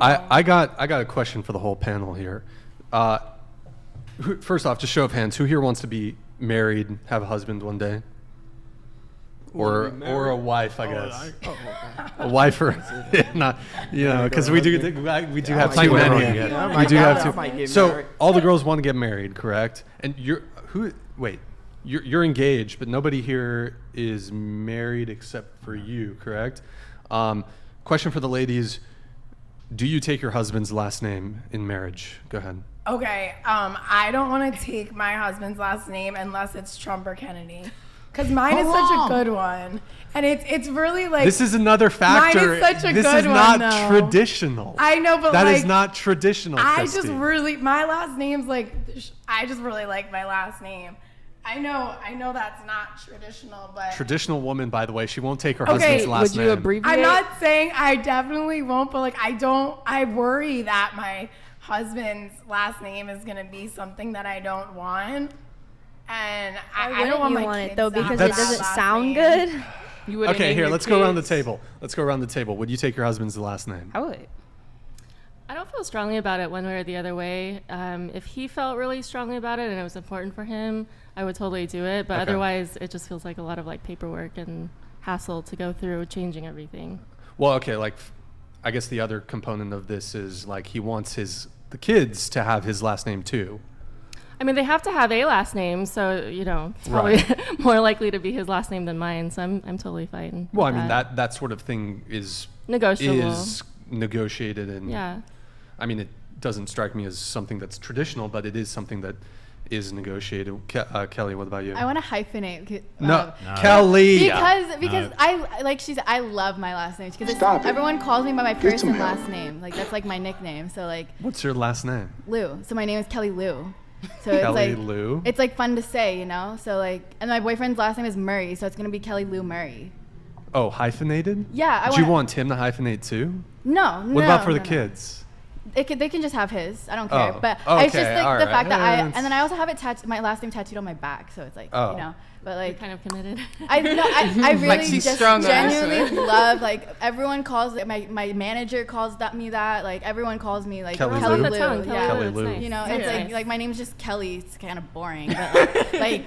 I got a question for the whole panel here. First off, just show of hands, who here wants to be married, have a husband one day? Or a wife, I guess. A wife or not, because we do have two men here. We do have two. So all the girls want to get married, correct? And you're engaged, but nobody here is married except for you, correct? Question for the ladies: do you take your husband's last name in marriage? Go ahead. Okay, I don't want to take my husband's last name unless it's Trump or Kennedy. Because mine is such a good one. And it's really like... This is another factor. Mine is such a this good is not one, traditional. I know, but that is not traditional, Christy. My last name's like... I just really like my last name. I know that's not traditional, but... Traditional woman, by the way, she won't take her husband's last name. Would you abbreviate? I'm not saying I definitely won't, but like I worry that my husband's last name is going to be something that I don't want. And I don't want my kids it though to have because that it doesn't last sound name. good. You wouldn't Okay, name here, your let's go around the kids- table. Would you take your husband's last name? I would. I don't feel strongly about it one way or the other way. If he felt really strongly about it and it was important for him, I would totally do it. But otherwise, it just feels like a lot of like paperwork and hassle to go through changing everything. Well, okay, I guess the other component of this is like he wants the kids to have his last name too. I mean, they have to have a last name, so it's probably more likely to be his last name than mine. So I'm totally fine. Well, I with mean that sort of thing is negotiable. Is negotiated, and yeah. I mean, it doesn't strike me as something that's traditional, but it is something that is negotiated. Kelly, what about you? I want to hyphenate. No, Kelly. Because I like she said, I love my last name because everyone calls me by my first and last name. Like that's like my nickname. So like. What's your last name? Lou. So my name is Kelly Lou. So Kelly it's like Lou. It's like fun to say, So like, and my boyfriend's last name is Murray, so it's gonna be Kelly Lou Murray. Oh, hyphenated? Yeah. Do you want him to hyphenate too? No. What about for the kids? They can just have his. I don't care. Oh, But okay, it's just like the fact that it's- and then I also have it my last name tattooed on my back, so it's like But like, You're kind of committed. I really Like she's just strong on us, genuinely right? love like everyone calls it. My manager calls me that. Like everyone calls me like Kelly Kelly Lou? Lou. Kelly Yeah. Kelly Lou, Lou. it's nice. You know, Very it's nice. like my name's just Kelly. It's kind of boring, but like,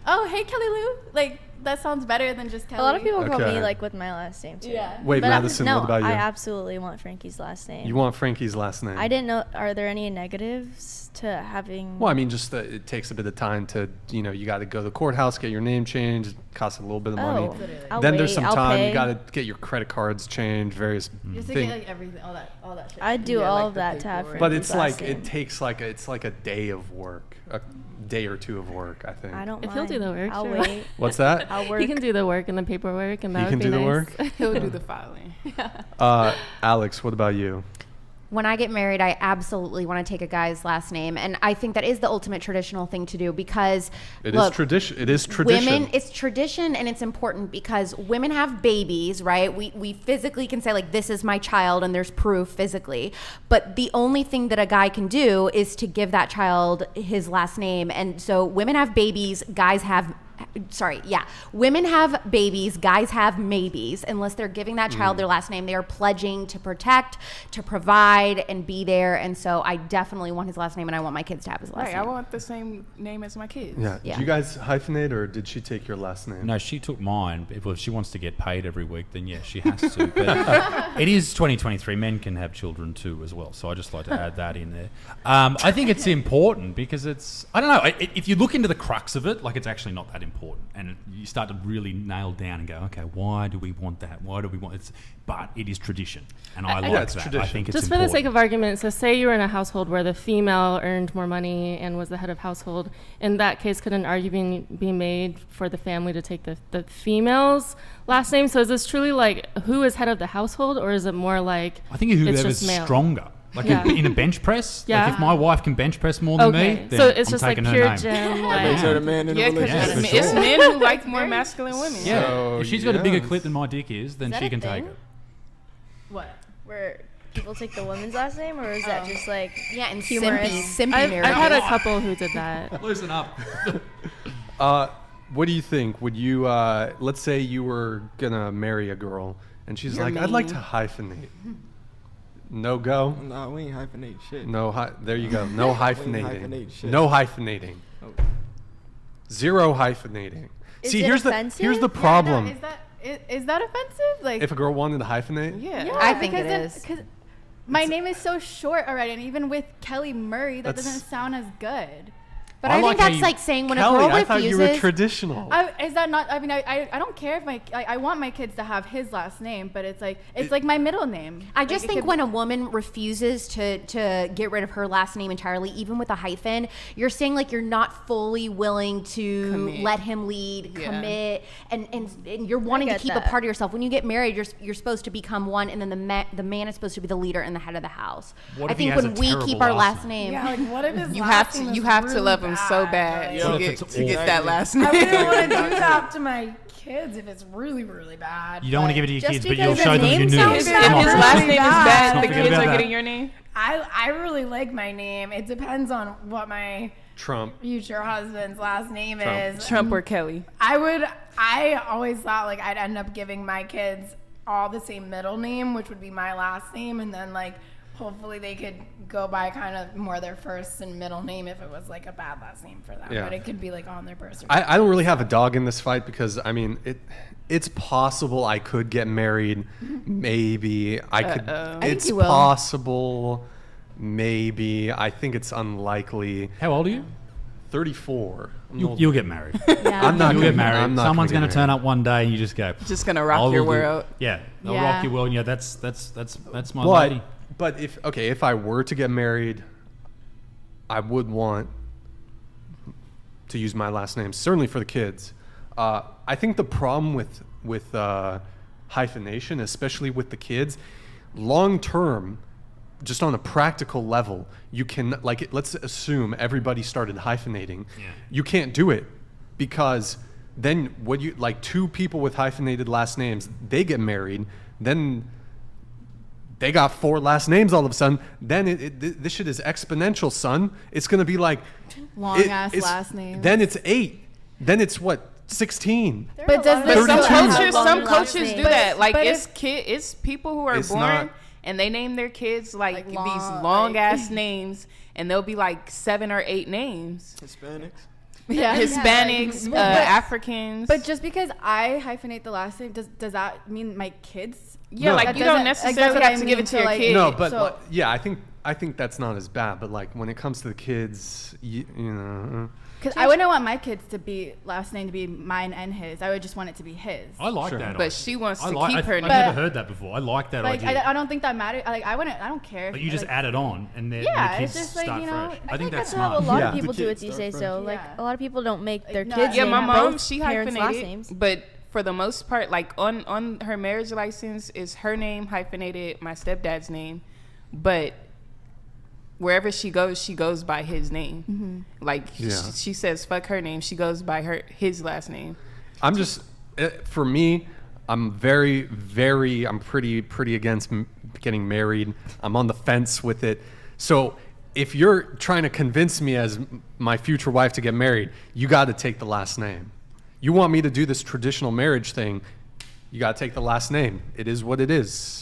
oh hey Kelly Lou, like that sounds better than just Kelly. A lot of people call Okay. me like with my last name too. Yeah. Wait, But Madison, no, what about you? I absolutely want Frankie's last name. You want Frankie's last name? I didn't know. Are there any negatives to having? Well, I mean, just that it takes a bit of time to, you got to go to the courthouse, get your name changed. It costs a little bit of money. I'll Then there's wait, some I'll time. pay. You got to get your credit cards changed, various Just to things. get like everything, all that shit. I'd do Yeah, all like of the that to have paperwork. But Frankie's it's last like name. it takes it's like a day of work, a day or two of work, I think. I don't If mind. he'll do the work, I'll sure. wait. What's that? I'll work. He can do the work and the paperwork, and that He would can be do the nice. work? He'll do the filing. Alex, what about you? When I get married, I absolutely want to take a guy's last name, and I think that is the ultimate traditional thing to do because It is tradition. It is tradition. Women, it's tradition, and it's important because women have babies, right? We physically can say like, this is my child, and there's proof physically, but the only thing that a guy can do is to give that child his last name. And so women have babies, women have babies, guys have maybes. Unless they're giving that child their last name, they are pledging to protect, to provide, and be there. And so I definitely want his last name, and I want my kids to have his last Right, I name. want the same name as my kids. Yeah. Yeah. Did you guys hyphenate, or did she take your last name? No, she took mine. If she wants to get paid every week, then yes, she has to. But it is 2023. Men can have children too as well. So I just like to add that in there. I think it's important because I don't know, if you look into the crux of it, like it's actually not that important. And you start to really nail down and go, okay, why do we want that? Why do we want it? But it is tradition. And I like it's that. tradition. I think it's Just for important. the sake of argument, so say you were in a household where the female earned more money and was the head of household. In that case, could an argument be made for the family to take the female's last name? So is this truly like who is head of the household, or is it more like I think it's whoever's just male? stronger. Like Yeah. in a bench press, Yeah. like if my wife can bench press more than Okay, me, then so it's I'm just like taking her pure name. gym. Makes her Like, the man in Yeah, the 'cause relationship. Yeah, for It's sure. men who like more masculine women. Yeah, So, if she's got a bigger yes. clit than my dick is, then Is that she a can thing? take it. What? Where people take the woman's last name, or is that just like Yeah, and humorous? simpy I've marriages. had a couple who did that. Loosen up. What do you think? Would you, let's say you were gonna marry a girl, and she's like, I'd like to hyphenate. No go. Nah, we ain't hyphenating shit. No. There you go. No hyphenating. hyphenate shit. No hyphenating. Oh. Zero hyphenating. Is See, it here's offensive? the No, problem. is that offensive? Like, If a girl wanted to hyphenate, Yeah. I think because it is. Because my name is so short already, and even with Kelly Murray, that That's- doesn't sound as good. But I I, like think how that's you- like saying when Kelly, a girl I thought you were refuses. traditional. Is that not? I mean, I don't care if I want my kids to have his last name, but it's like my middle name. I just Like, it think could- when a woman refuses to get rid of her last name entirely, even with a hyphen, you're saying like you're not fully willing to Commit. let him lead, Yeah. commit, and you're wanting to get keep that. a part of yourself. When you get married, you're supposed to become one, and then the man is supposed to be the leader and the head of the house. What I if he think has when a we terrible keep our last last name, Yeah, like what if his You last have to name you is have to really love him so bad? bad Like, What to if get it's to get that awful? last I name. wouldn't want to do that to my kids if it's really, really bad. You don't want to but give it to your Just kids, but because you'll the show them name your sounds news. If bad. Come his on. last name is bad, Don't the forget kids about are that. getting your name. I really like my name. It depends on what my Trump. future husband's last name Trump. is. Trump or Kelly. I always thought like I'd end up giving my kids all the same middle name, which would be my last name, and then like hopefully they could go by kind of more their first and middle name if it was like a bad last name for them. Yeah. But it could be like on their birth certificate. I don't really have a dog in this fight because I mean it's possible I could get married. Maybe I could. Uh-oh. It's you will. possible. Maybe I think it's unlikely. How old are you? 34. I'm old. You'll get married. Yeah. I'm not You'll gonna get married. I'm not Someone's gonna going to turn up one day and you just go. Just gonna I rock your will do- world. Yeah, they'll Yeah. rock your world. And yeah, that's my lady. But if I were to get married, I would want to use my last name, certainly for the kids. I think the problem with hyphenation, especially with the kids, long term, just on a practical level, you can like let's assume everybody started hyphenating. Yeah. You can't do it because then what you like two people with hyphenated last names, they get married, then they got 4 last names all of a sudden. Then this shit is exponential, son. It's gonna be like Long-ass it's- last names. Then it's 8. Then it's what 16. But does But the some 32. cultures, Long some last cultures name. do But- that. Like but it's people who are It's born not- and they name their kids like these Long, long like- ass names, and they'll be like 7 or 8 names. Hispanics. Yeah. Hispanics, But- Africans. But just because I hyphenate the last name, does that mean my kids? yeah, No. like That you don't doesn't- like, necessarily that's what have I to give mean it to to, your like- kid. No, but so- like, yeah, I think that's not as bad. But like when it comes to the kids, you know, Because I wouldn't want my kids to be last name to be mine and his. I would just want it to be his. I like Sure. that. But idea. she wants I to like, keep her I've name. never heard that before. I like that Like idea. I don't think that matters. Like I don't care. But you just like, add it on, and then Yeah, the it's kids just like, start you know, fresh. I I think that's That's how a smart. lot Yeah. of people The do it kids these start days, fresh. though. Like Yeah. a lot of people don't make their no, kids Yeah, name my mom, both she parents' last hyphenated, names. but for the most part, like on her marriage license is her name hyphenated, my stepdad's name, but wherever she goes by his name. Like Yeah. she says fuck her name, she goes by his last name. I'm just for me, I'm I'm pretty against getting married. I'm on the fence with it. So if you're trying to convince me as my future wife to get married, you got to take the last name. You want me to do this traditional marriage thing, you got to take the last name. It is what it is.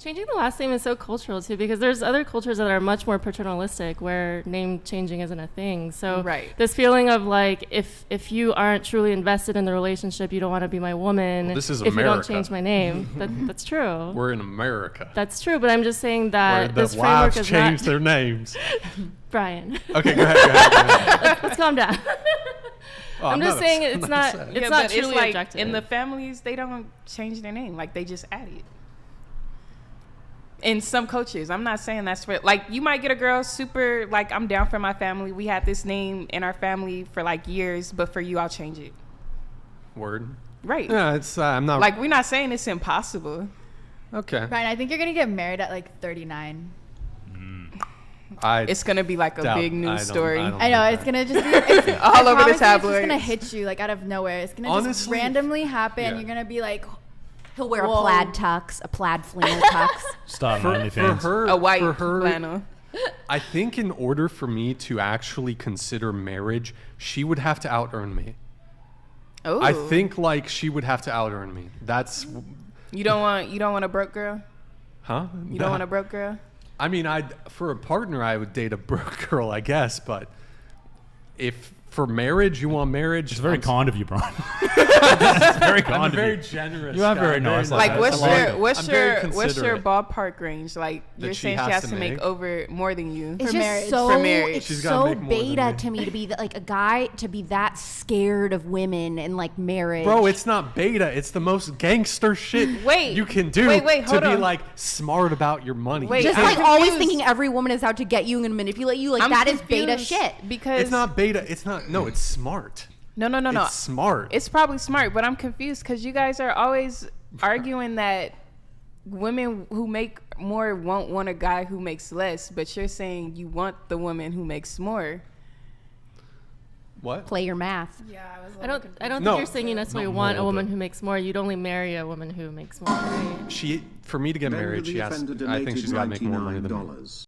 Changing the last name is so cultural too, because there's other cultures that are much more paternalistic where name changing isn't a thing. So Right. this feeling of like if you aren't truly invested in the relationship, you don't want to be my woman. Well, this is if you don't America. change my name. That's true. We're in America. That's true, but I'm just saying Where that the this framework wives is change not. their names. Brian, Okay, go ahead. let's calm down. Oh, I'm just saying it's not. upset. It's Yeah, not but truly it's like objective. in the families they don't change their name, like they just add it. In some cultures, I'm not saying that's for like you might get a girl super like I'm down for my family. We had this name in our family for like years, but for you I'll change it. Word. Right. Yeah, it's I'm not Like we're not saying it's impossible. okay. Ryan, I think you're gonna get married at like 39. It's gonna be like a doubt- big I news don't- story. I don't I know think it's that. gonna just be it's, All I over the promise you It's just tabloids. gonna hit you like out of nowhere. It's gonna just Honestly, randomly happen. yeah. You're gonna be like, He'll wear Whoa. a plaid tux, a plaid flannel tux. Start for OnlyFans. her, A white for her, flannel. I think in order for me to actually consider marriage, she would have to out earn me. Oh, I think like she would have to out earn me. That's you don't want a broke girl. Huh? You don't want a broke girl? I mean, for a partner, I would date a broke girl, I guess. But if for marriage, you want marriage. It's very kind of you, Brian. It's very kind I'm of very you. generous. You are guy. very nice. Like, that. what's I like your it. what's I'm very your what's your considerate. ballpark range? Like, you're That she saying she has has to to make make? over more than you. It's For just marriage. so For marriage. it's She's gotta so make more than beta me. to me to be like a guy to be that scared of women and like marriage. Bro, it's not beta. It's the most gangster shit Wait. you can do Wait, to hold be on. like smart about your money. Wait, just I'm like always confused. thinking every woman is out to get you and manipulate you. Like I'm that is beta confused shit. Because It's not beta. It's not. No, it's smart. no. It's smart. It's probably smart, but I'm confused because you guys are always arguing that women who make more won't want a guy who makes less, but you're saying you want the woman who makes more. What? Play your math. Yeah, I was. I don't No. think you're saying you necessarily Not want a more, woman but- who makes more. You'd only marry a woman who makes more. Right? For me to get married, she has. I think she's got to make more money than me. $99.